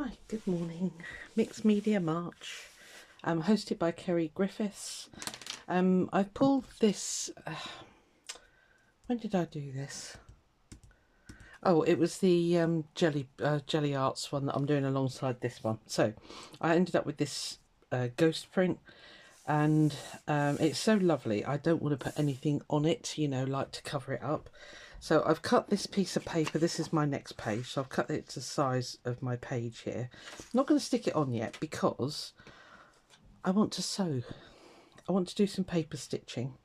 Hi, good morning. Mixed Media March, hosted by Kerry Griffiths. I've pulled this. When did I do this? Oh, it was the Jelly Arts one that I'm doing alongside this one. So I ended up with this ghost print, and it's so lovely. I don't want to put anything on it, you know, like to cover it up. So I've cut this piece of paper. This is my next page. So I've cut it to the size of my page here. I'm not going to stick it on yet because I want to sew. I want to do some paper stitching.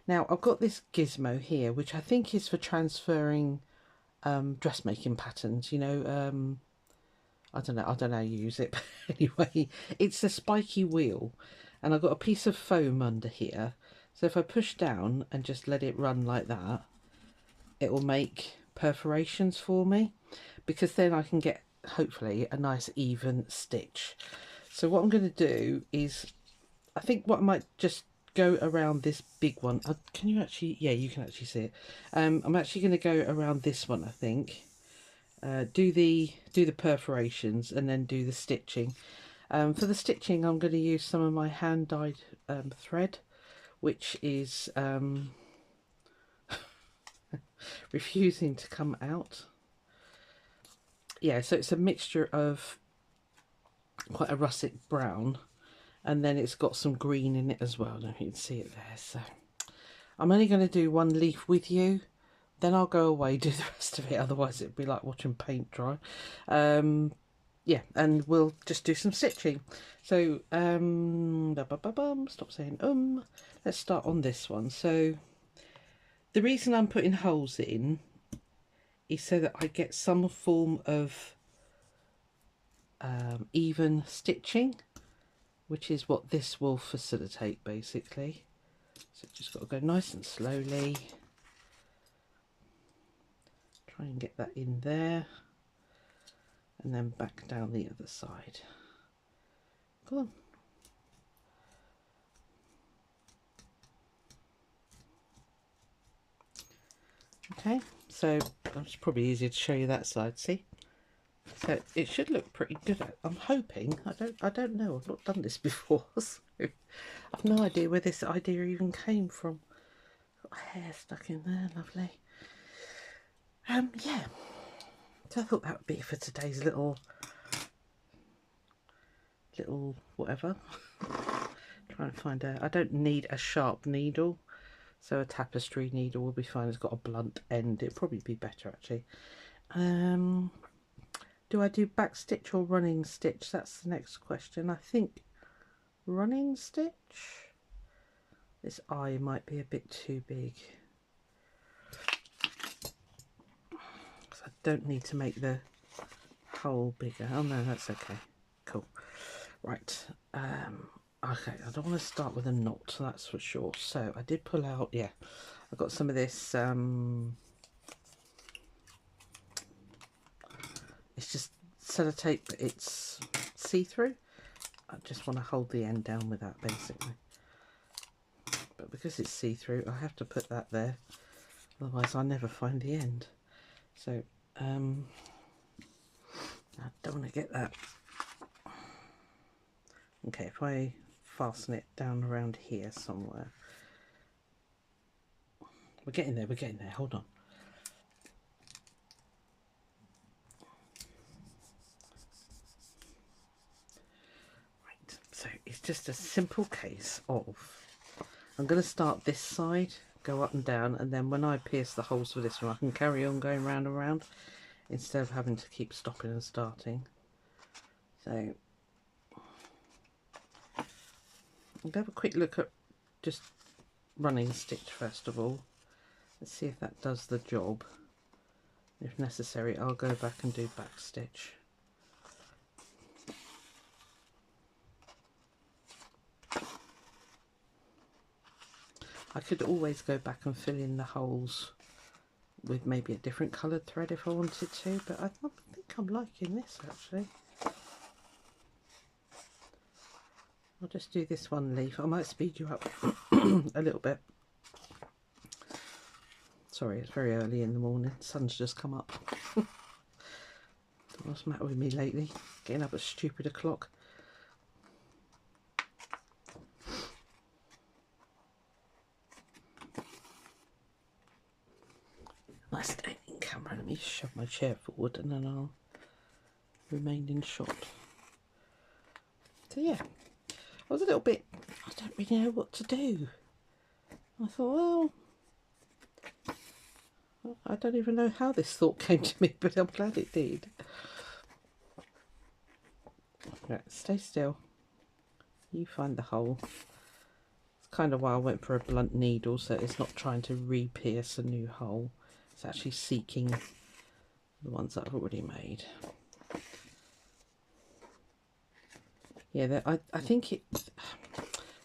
Now I've got this gizmo here, which I think is for transferring dressmaking patterns. You know, I don't know how you use it, but anyway, it's a spiky wheel, and I've got a piece of foam under here. So if I push down and just let it run like that, it will make perforations for me, because then I can get hopefully a nice even stitch. So what I'm going to do is, I think what I might just go around this big one. Can you actually? Yeah, you can actually see it. I'm actually going to go around this one, I think. Do the perforations and then do the stitching. For the stitching, I'm going to use some of my hand dyed thread, which is refusing to come out. Yeah, so it's a mixture of quite a russet brown, and then it's got some green in it as well. I don't know if you can see it there. So I'm only going to do one leaf with you, then I'll go away, do the rest of it, otherwise it'd be like watching paint dry. Yeah, and we'll just do some stitching. So stop saying let's start on this one. So the reason I'm putting holes in is so that I get some form of even stitching, which is what this will facilitate basically. So just got to go nice and slowly, try and get that in there, and then back down the other side. Go on. Okay, so it's probably easier to show you that side. See, so it should look pretty good. I'm hoping. I don't know. I've not done this before, so I've no idea where this idea even came from. Got hair stuck in there, lovely. Yeah. So I thought that would be for today's little whatever. Trying to find out. I don't need a sharp needle, so a tapestry needle will be fine. It's got a blunt end. It'd probably be better actually. Do I do back stitch or running stitch? That's the next question. I think running stitch. This eye might be a bit too big, because I don't need to make the hole bigger. Oh no, that's okay. Cool. Right. Okay, I don't want to start with a knot, that's for sure. So I did pull out, yeah, I've got some of this, it's just sellotape, but it's see-through. I just want to hold the end down with that basically. But because it's see-through, I have to put that there, otherwise I never find the end. So I don't want to get that. Okay, if I fasten it down around here somewhere. We're getting there, hold on. Right, so it's just a simple case of, I'm going to start this side, go up and down, and then when I pierce the holes for this one, I can carry on going round and round instead of having to keep stopping and starting. So I'll have a quick look at just running stitch first of all. Let's see if that does the job. If necessary, I'll go back and do back stitch. I could always go back and fill in the holes with maybe a different coloured thread if I wanted to, but I think I'm liking this actually. I'll just do this one leaf. I might speed you up a little bit. Sorry, it's very early in the morning. Sun's just come up. What's the matter with me lately? Getting up at stupid o'clock. Nice staying in camera. Let me shove my chair forward and then I'll remain in shot. So yeah, I was a little bit, I don't really know what to do. I thought, well, I don't even know how this thought came to me, but I'm glad it did. Right, stay still. You find the hole. It's kind of why I went for a blunt needle, so it's not trying to re-pierce a new hole. It's actually seeking the ones that I've already made. Yeah, I think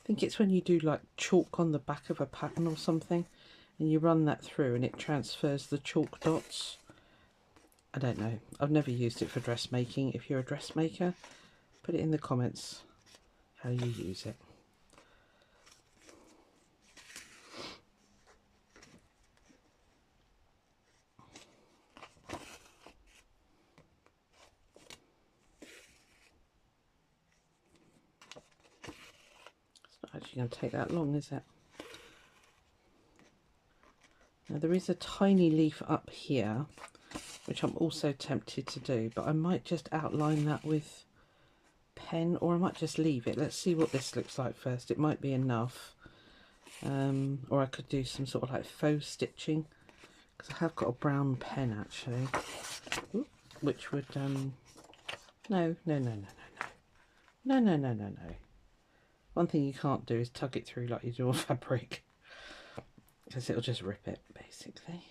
it's when you do like chalk on the back of a pattern or something, and you run that through and it transfers the chalk dots. I don't know. I've never used it for dressmaking. If you're a dressmaker, put it in the comments how you use it. It's not actually going to take that long, is it? Now there is a tiny leaf up here, which I'm also tempted to do, but I might just outline that with pen, or I might just leave it. Let's see what this looks like first. It might be enough, or I could do some sort of like faux stitching, because I have got a brown pen actually. Ooh, which would no. One thing you can't do is tug it through like you do on fabric, because it'll just rip it basically.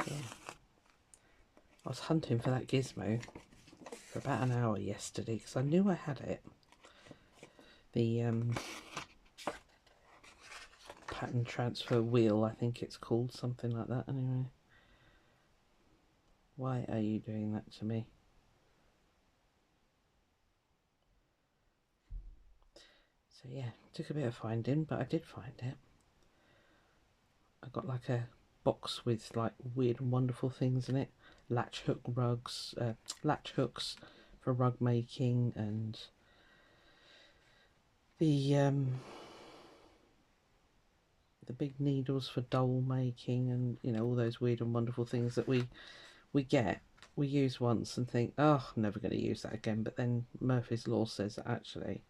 Yeah. I was hunting for that gizmo for about an hour yesterday because I knew I had it. The pattern transfer wheel, I think it's called, something like that anyway. Why are you doing that to me? So yeah, took a bit of finding, but I did find it. I got like a box with like weird and wonderful things in it. Latch hook rugs, latch hooks for rug making, and the big needles for doll making, and you know, all those weird and wonderful things that we use once and think, oh, I'm never going to use that again, but then Murphy's Law says that actually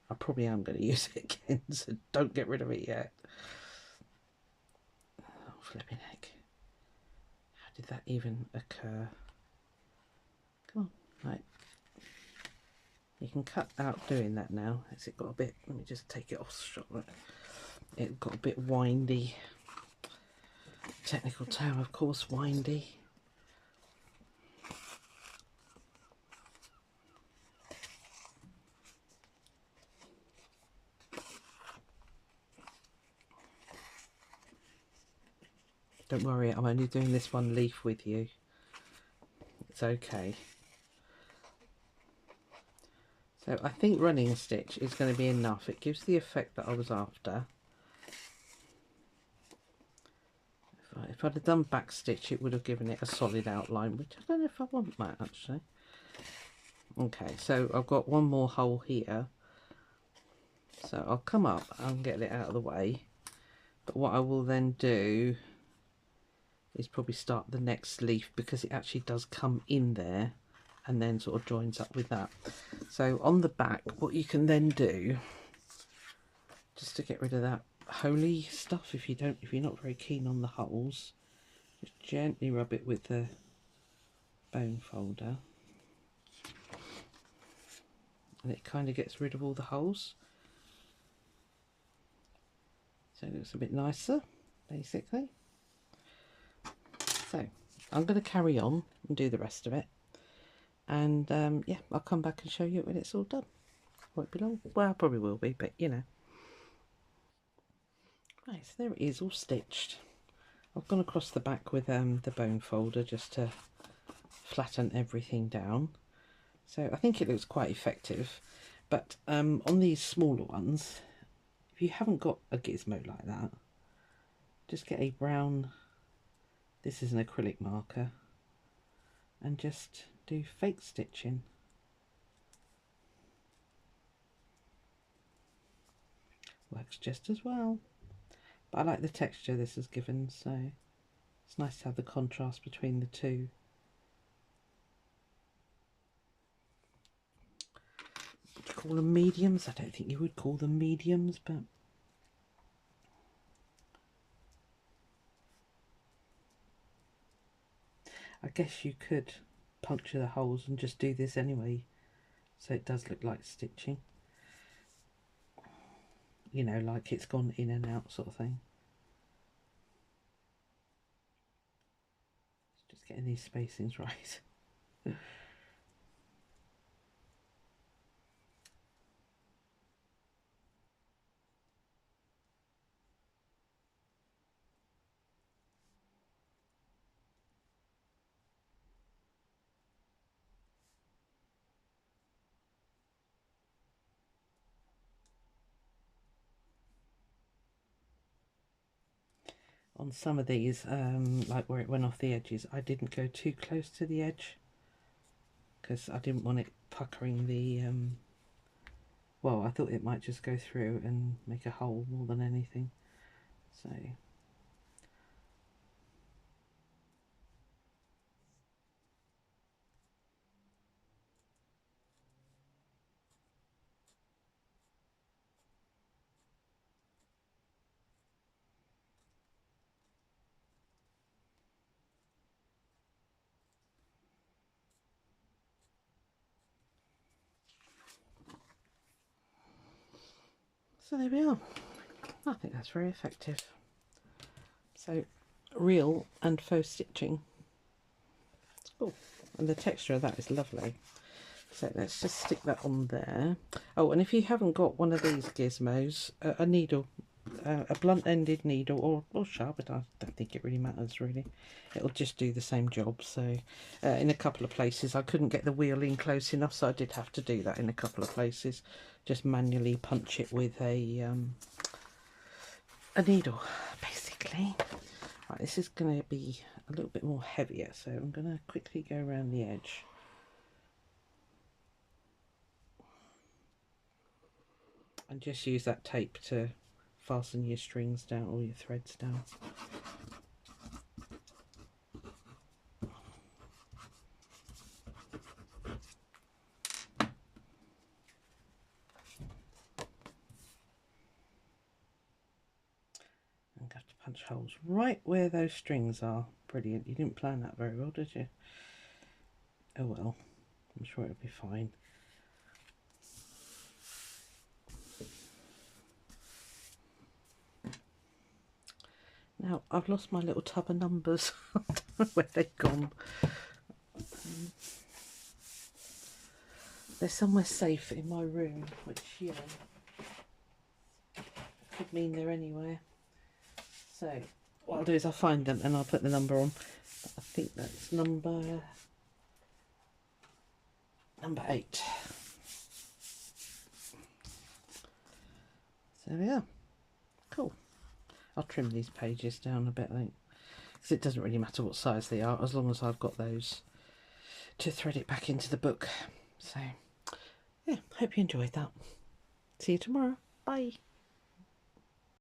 I probably am going to use it again, so don't get rid of it yet. Oh, flipping heck. How did that even occur? Come on, right. You can cut out doing that now. Has it got a bit, let me just take it off shot. It got a bit windy. Technical term, of course, windy. Don't worry, I'm only doing this one leaf with you. It's okay. So I think running stitch is going to be enough. It gives the effect that I was after. If I'd have done back stitch, it would have given it a solid outline, which I don't know if I want that actually. Okay, so I've got one more hole here. So I'll come up and get it out of the way. But what I will then do is probably start the next leaf, because it actually does come in there and then sort of joins up with that. So on the back, what you can then do, just to get rid of that holy stuff, if you're not very keen on the holes, just gently rub it with the bone folder, and it kind of gets rid of all the holes, so it looks a bit nicer basically. So I'm going to carry on and do the rest of it, and yeah, I'll come back and show you when it's all done. Won't be long. Well, probably will be, but you know. Right, so there it is, all stitched. I've gone across the back with the bone folder just to flatten everything down. So I think it looks quite effective. But on these smaller ones, if you haven't got a gizmo like that, just get a brown, this is an acrylic marker, and just do fake stitching. Works just as well. But I like the texture this has given, so it's nice to have the contrast between the two. Would you call them mediums? I don't think you would call them mediums, but I guess you could puncture the holes and just do this anyway, so it does look like stitching. You know, like it's gone in and out sort of thing. Just getting these spacings right. On some of these, like where it went off the edges, I didn't go too close to the edge because I didn't want it puckering the, well, I thought it might just go through and make a hole more than anything. So there we are. I think that's very effective. So real and faux stitching. Oh, and the texture of that is lovely. So let's just stick that on there. Oh, and if you haven't got one of these gizmos, a needle, a blunt-ended needle or sharp, but I don't think it really matters really. It'll just do the same job. So in a couple of places I couldn't get the wheel in close enough, so I did have to do that in a couple of places. Just manually punch it with a needle, basically. Right, this is going to be a little bit more heavier, so I'm going to quickly go around the edge. And just use that tape to fasten your strings down or your threads down. I'm going to have to punch holes right where those strings are. Brilliant. You didn't plan that very well, did you? Oh well, I'm sure it'll be fine. Now, I've lost my little tub of numbers. I don't know where they've gone. They're somewhere safe in my room, which, you know, could mean they're anywhere. So, what I'll do is I'll find them and I'll put the number on. I think that's number 8. So, yeah. Cool. I'll trim these pages down a bit, because it doesn't really matter what size they are, as long as I've got those to thread it back into the book. So, yeah, hope you enjoyed that. See you tomorrow. Bye.